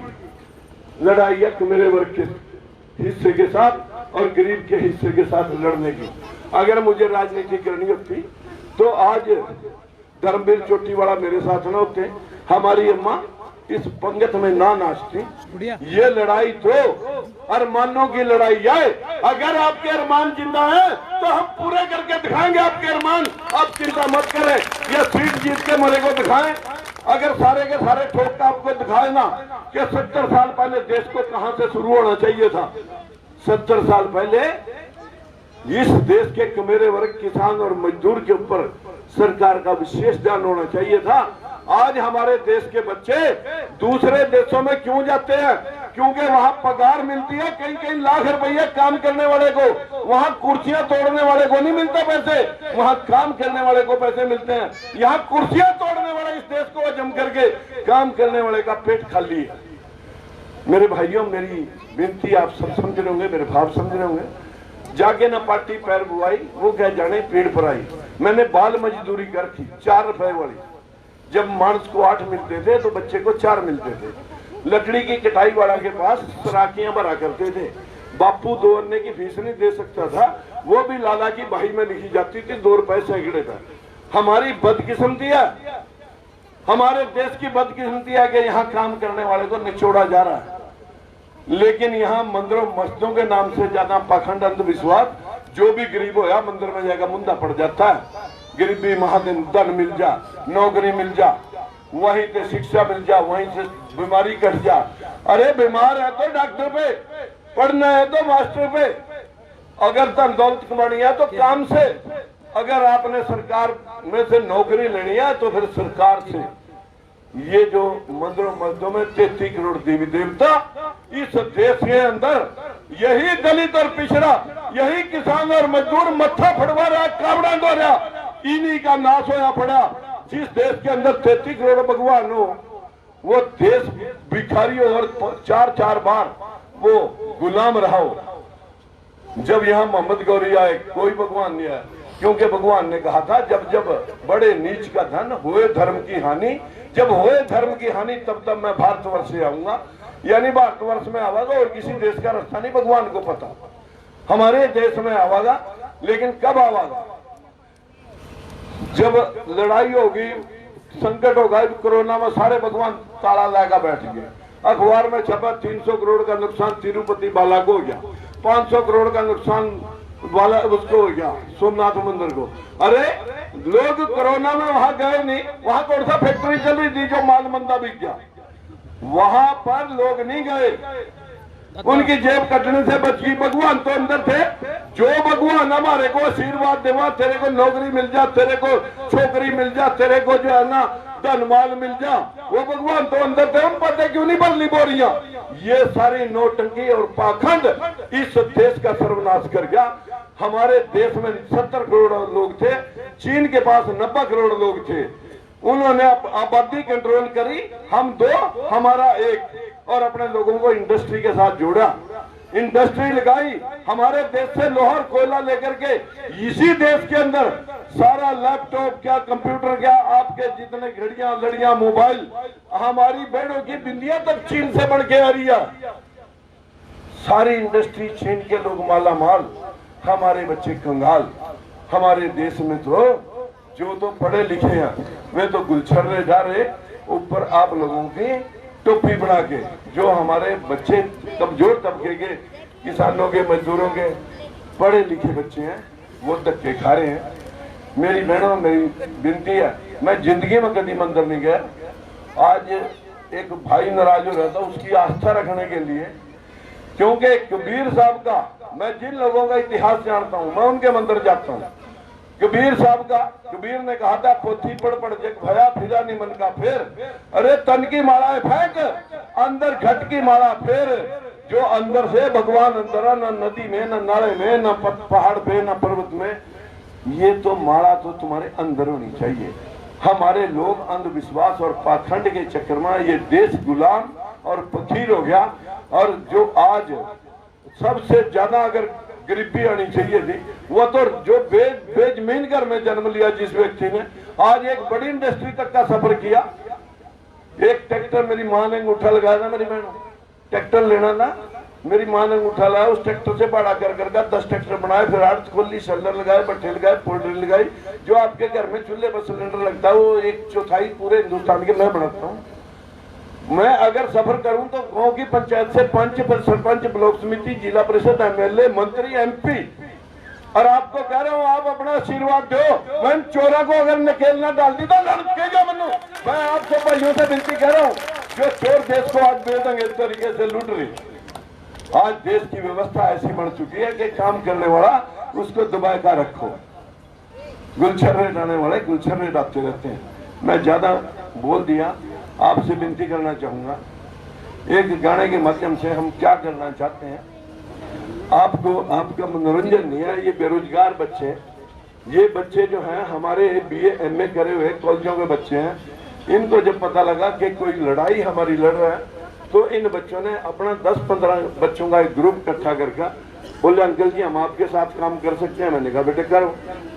S3: लड़ाई है मेरे वर्ग के हिस्से के साथ और गरीब के हिस्से के साथ लड़ने की। अगर मुझे राजनीति करनी होती तो आज धर्मवीर चोटीवाला मेरे साथ न होते, हमारी अम्मा इस पंगत में ना नाचती। ये लड़ाई तो अरमानों की लड़ाई है। अगर आपके अरमान जिंदा है तो हम पूरे करके दिखाएंगे आपके अरमान, आप चिंता मत करें। ये सीट जीत के मरे को दिखाएं। अगर सारे के सारे ठोक का आपको दिखाए ना कि 70 साल पहले देश को कहां से शुरू होना चाहिए था। 70 साल पहले इस देश के कमेरे वर्ग किसान और मजदूर के ऊपर सरकार का विशेष ध्यान होना चाहिए था। आज हमारे देश के बच्चे दूसरे देशों में क्यों जाते हैं? क्योंकि वहां पगार मिलती है कई कई लाख रुपए काम करने वाले को, वहां कुर्सियां तोड़ने वाले को नहीं मिलता पैसे, वहां काम करने वाले को पैसे मिलते हैं। यहाँ कुर्सियां तोड़ने वाले इस देश को जम करके काम करने वाले का पेट खाली है। मेरे भाइयों, मेरी विनती आप सब समझ रहे होंगे, मेरे भाव समझ रहे होंगे। जाके ना पार्टी पैर बुआई, वो कह जाने पेड़ पर आई। मैंने बाल मजदूरी कर थी 4 रुपए वाली। जब मार्च को 8 मिलते थे तो बच्चे को 4 मिलते थे। लकड़ी की कटाई वाला के पास सराकियां भरा करते थे। बापू 2 अन्ने की फीस नहीं दे सकता था, वो भी लाला की बही में लिखी जाती थी 2 रुपए सैकड़े पर। हमारी बदकिस्मती है, हमारे देश की बदकिस्मती है कि यहाँ काम करने वाले को निचोड़ा जा रहा है। लेकिन यहाँ मंदिरों मस्जिदों के नाम से ज्यादा पाखंड अंधविश्वास, जो भी गरीब होया मंदिर में जाएगा मुंदा पड़ जाता है। गरीबी महादिन धन मिल जा, नौकरी मिल जा, वहीं से शिक्षा मिल जा, वहीं से बीमारी कट जा। अरे बीमार है तो डॉक्टर पे, पढ़ना है तो मास्टर पे, अगर धन दौलत कमानी है तो काम से, अगर आपने सरकार में से नौकरी लेनी है तो फिर सरकार से। ये जो मंदिरों मस्जिदों में 33 करोड़ देवी देवता, इस देश के अंदर यही दलित और पिछड़ा, यही किसान और मजदूर मत्था फड़वा रहा, कावड़ा दो रहा, इन्हीं का नाश होया पड़ा। जिस देश के अंदर 33 करोड़ भगवान हो, वो देश भिखारी और 4-4 बार वो गुलाम रहा हो। जब यहाँ मोहम्मद गौरी आए कोई भगवान नहीं आया, क्योंकि भगवान ने कहा था जब जब बड़े नीच का धन होए धर्म की हानि, जब होए धर्म की हानि तब तब मैं भारतवर्ष से आऊंगा। यानी भारतवर्ष में आवागा और किसी देश का रास्ता नहीं भगवान को पता, हमारे देश में आवागा। लेकिन कब आवागा? जब लड़ाई होगी, संकट होगा। कोरोना में सारे भगवान ताला लगा बैठ गए। अखबार में छपा 300 करोड़ का नुकसान तिरुपति बाला को हो गया, 500 करोड़ का नुकसान वाला उसको हो गया सोमनाथ मंदिर को। अरे लोग कोरोना में वहां गए नहीं, वहां कौन सा फैक्ट्री चल रही थी जो माल मंदा बिक गया? वहां पर लोग नहीं गए, उनकी जेब कटने से बच गई। भगवान तो अंदर थे। जो भगवान हमारे को आशीर्वाद देवा, तेरे को नौकरी मिल जा, तेरे को छोकरी मिल जा, तेरे को जो है ना धन माल मिल जा, वो भगवान तो अंदर थे। उन पते क्यों नहीं बदली बोरियां? ये सारी नौटंकी और पाखंड इस देश का सर्वनाश कर गया। हमारे देश में 70 करोड़ लोग थे, चीन के पास 90 करोड़ लोग थे। उन्होंने आबादी कंट्रोल करी, हम 2 हमारा 1, और अपने लोगों को इंडस्ट्री के साथ जोड़ा, इंडस्ट्री लगाई। हमारे देश से लोहर कोयला लेकर के इसी देश के अंदर सारा लैपटॉप क्या, कंप्यूटर क्या, आपके जितने घड़ियां लड़ियां मोबाइल, हमारी बहनों की बिंदियां तक चीन से बढ़ के आ रही है। सारी इंडस्ट्री चीन के लोग माला माल, हमारे बच्चे कंगाल। हमारे देश में तो जो तो पढ़े लिखे हैं वे तो गुलछर्रे जा रहे, ऊपर आप लोगों की टोपी बना के। जो हमारे बच्चे कमजोर तबके के, किसानों के, मजदूरों के, पढ़े लिखे बच्चे हैं, वो धक्के खा रहे हैं। मेरी बहनों, मेरी विनती है, मैं जिंदगी में कभी मंदिर नहीं गया। आज एक भाई नाराज हो रहा था उसकी आस्था रखने के लिए, क्योंकि कबीर साहब का, मैं जिन लोगों का इतिहास जानता हूं मैं उनके मंदिर जाता हूं। कबीर साहब का, कबीर ने कहा था पोथी पढ़ पढ़ जग भया फिरा नहीं मन का फेर। अरे तन की माला फेंक, अंदर घट की माला फेर। जो अंदर से भगवान अंदर, न नदी में, न नाले में, न पहाड़ पे, न पर्वत में, ये तो माला तो तुम्हारे अंदर होनी चाहिए। हमारे लोग अंधविश्वास और पाखंड के चक्कर में ये देश गुलाम और फकीर हो गया। और जो आज सबसे ज्यादा अगर गरीबी आनी चाहिए थी, वो तो जो बेजमीन घर में जन्म लिया जिस व्यक्ति ने, आज एक बड़ी इंडस्ट्री तक का सफर किया। एक ट्रैक्टर मेरी माँ ने अंगूठा लगाया था, मेरी बहन ट्रैक्टर लेना था, मेरी माँ ने अंगूठा लगाया, उस ट्रैक्टर से बड़ा कर 10 ट्रैक्टर बनाए, फिर आर्ट खोली, शल्लर लगाए, भट्ठे लगाए, पोल्ट्री लगाई। जो आपके घर में चूल्हे पर सिलेंडर लगता है वो 1/4 पूरे हिंदुस्तान के मैं बनाता हूँ। मैं अगर सफर करूं तो गांव की पंचायत से पंच, सरपंच, ब्लॉक समिति, जिला परिषद, एमएलए, मंत्री, एमपी, और आपको कह रहा हूं आप अपना आशीर्वाद दो। मैं चोरा को अगर नकेलना डाल दी तो लड़केगा मनु। मैं आपको भाइयों से विनती कह रहा हूं, जो चोर देश को आज बेदंगे तरीके से लूट रही। आज देश की व्यवस्था ऐसी बन चुकी है कि काम करने वाला उसको दबा कर रखो। गुलछर्रे डालने वाले गुलछर्रे डालते रहते हैं। मैं ज्यादा बोल दिया। आपसे विनती करना चाहूंगा, एक गाने के माध्यम से हम क्या करना चाहते हैं, आपको आपका मनोरंजन नहीं है। ये बेरोजगार बच्चे, ये बच्चे जो हैं हमारे BA MA करे हुए कॉलेजों के बच्चे हैं, इनको जब पता लगा कि कोई लड़ाई हमारी लड़ रहा है, तो इन बच्चों ने अपना 10-15 बच्चों का एक ग्रुप इकट्ठा करके बोले अंकल जी हम आपके साथ काम कर सकते हैं। मैंने कहा बेटे करो।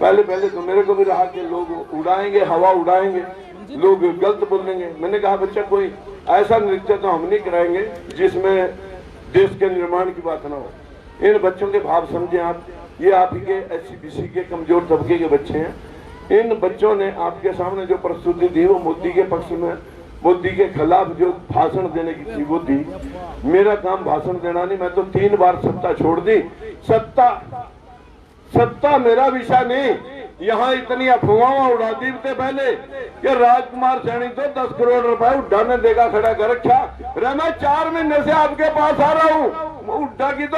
S3: पहले तो मेरे को भी रहा कि लोग उड़ाएंगे, हवा उड़ाएंगे, लोग गलत बोलेंगे। मैंने कहा बच्चा कोई ऐसा नृत्य तो हम नहीं कराएंगे जिसमें देश के निर्माण की बात ना हो। इन बच्चों के भाव समझें आप, ये आपके SC-BC के कमजोर तबके के बच्चे हैं। इन बच्चों ने आपके सामने जो प्रस्तुति दी वो मोदी के पक्ष में, मोदी के खिलाफ जो भाषण देने की थी वो दी। मेरा काम भाषण देना नहीं, मैं तो 3 बार सत्ता छोड़ दी। सत्ता मेरा विषय नहीं। यहाँ इतनी अफवाह उड़ा दी थे पहले कि राजकुमार सैनी तो 10 करोड़ रुपए उड्डाने देगा खड़ा कर रखा। अरे मैं 4 महीने से आपके पास आ रहा हूँ। उड्डा की तो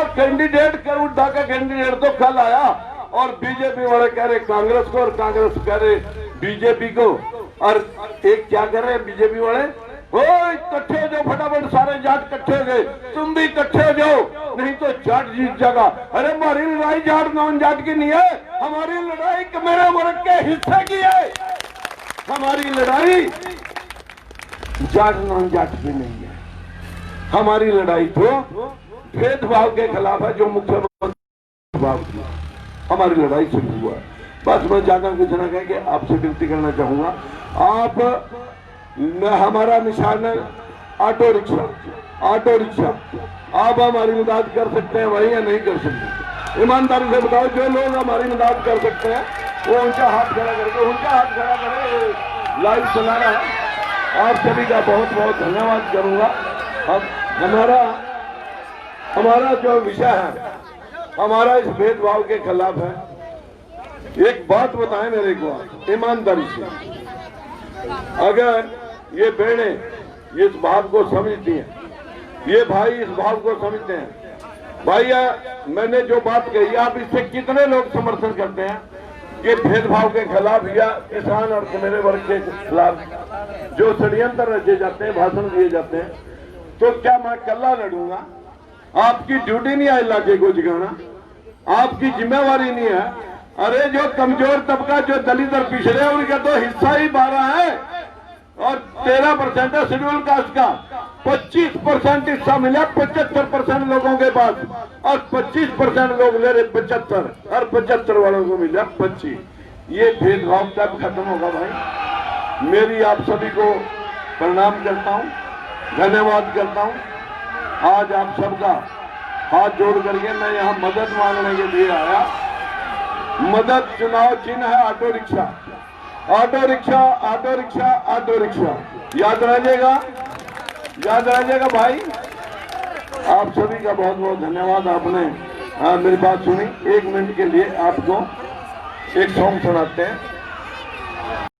S3: उड्डा का कैंडिडेट तो कल आया और बीजेपी वाले कह रहे कांग्रेस को और कांग्रेस कह रहे बीजेपी को। और एक क्या कर रहे हैं बीजेपी वाले, ओ इकट्ठे हो जाओ फटाफट, सारे जाट इकट्ठे हो गए, तुम भी इकट्ठे हो जाओ नहीं तो जाट जीत जाएगा। अरे हमारी लड़ाई जाट नॉन जाट की नहीं है, हमारी लड़ाई मेरे वर्ग के हिस्से की है। हमारी लड़ाई जाट नॉन जाट की नहीं है, हमारी लड़ाई तो भेदभाव के खिलाफ है जो मुख्यमंत्री भाव की। हमारी लड़ाई शुरू हुआ है। बस मैं ज्यादा कुछ ना कह के आपसे विनती करना चाहूंगा, आप हमारा निशान है ऑटो रिक्शा। आप हमारी मदद कर सकते हैं भाई या नहीं कर सकते? ईमानदारी से बताओ, जो लोग हमारी मदद कर सकते हैं वो उनका हाथ खड़ा करे, लाइव चला रहा है। आप सभी का बहुत बहुत धन्यवाद करूंगा। अब हमारा जो विषय है हमारा इस भेदभाव के खिलाफ है। एक बात बताएं मेरे को ईमानदारी से, अगर ये बहनें इस भाव को समझती हैं, ये भाई इस भाव को समझते हैं, भैया मैंने जो बात कही आप इससे कितने लोग समर्थन करते हैं कि भेदभाव के खिलाफ या किसान और मेरे वर्ग के खिलाफ जो षड्यंत्र रचे जाते हैं, भाषण दिए जाते हैं, तो क्या मैं कल्ला लड़ूंगा? आपकी ड्यूटी नहीं है इलाके को जगाना, आपकी जिम्मेवारी नहीं है। अरे जो कमजोर तबका, जो दलित और पिछड़े हैं, उनका तो हिस्सा ही 12 है और 13% है शेड्यूल कास्ट का। 25% हिस्सा मिला 75% लोगों के पास और 25% लोग ले रहे 75 और 75 वालों को मिला 25। ये भेदभाव कब खत्म होगा भाई? मेरी आप सभी को प्रणाम करता हूँ, धन्यवाद करता हूँ। आज आप सबका हाथ जोड़ करके मैं यहाँ मदद मांगने के लिए आया। मदद चुनाव चिन्ह है ऑटो रिक्शा। याद रहिएगा भाई। आप सभी का बहुत बहुत धन्यवाद, आपने मेरी बात सुनी। 1 मिनट के लिए आपको एक सॉन्ग सुनाते हैं।